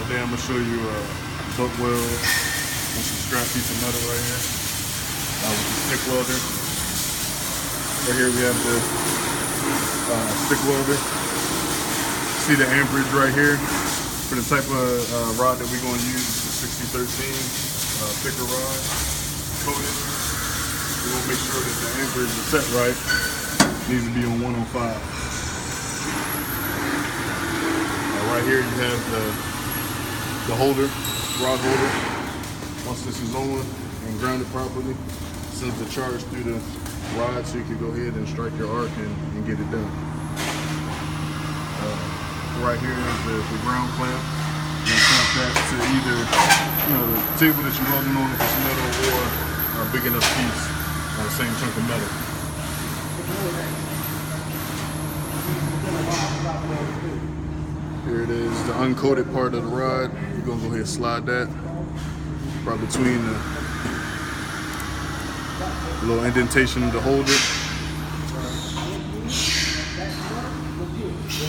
Today I'm going to show you a butt weld on some scrap piece of metal right here with the stick welder. Right here we have the stick welder. See the amperage right here for the type of rod that we're going to use. It's a 6013 thicker rod, coated. We want to make sure that the amperage is set right. It needs to be on 105. Right here you have the holder, rod holder. Once this is on and grounded properly, it sends the charge through the rod so you can go ahead and strike your arc and get it done. Right here is the ground clamp. You clamp that to either the table that you're welding on if it's metal or a big enough piece, same chunk of metal. Here it is, the uncoated part of the rod. You're gonna go ahead and slide that right between the little indentation to hold it.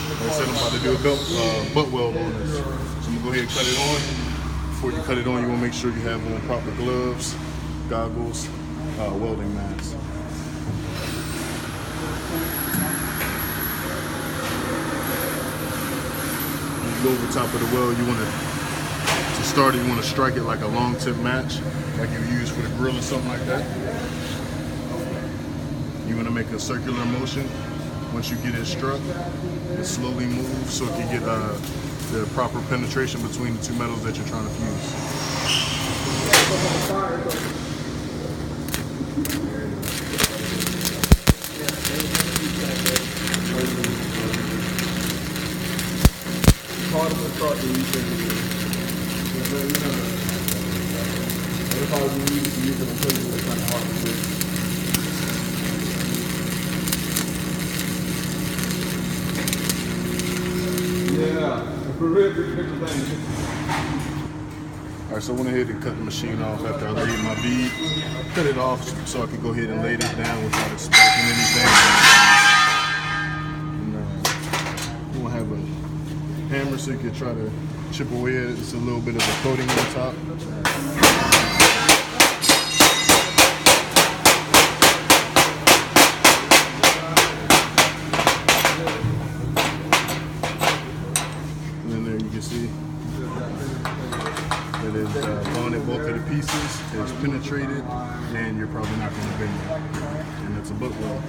Like I said, I'm about to do a butt weld on this. So I'm gonna go ahead and cut it on. Before you cut it on, you wanna make sure you have on proper gloves, goggles, welding mask. Go over top of the weld, you want to start it, you want to strike it like a long tip match, like you use for the grill or something like that. You want to make a circular motion. Once you get it struck, it slowly moves so it can get the proper penetration between the two metals that you're trying to fuse. Hard to start the research. If I was to use it, I'm putting it kind of hard to do. Yeah, for real, big thing. Alright, so I went ahead and cut the machine off after I laid my bead. Cut it off so I could go ahead and lay this down without it sparking anything. And we'll have a hammer so you can try to chip away at it. It's a little bit of a coating on top. And then there you can see that it's bonded both of the pieces. It's penetrated, and you're probably not going to bend it. And that's a butt weld.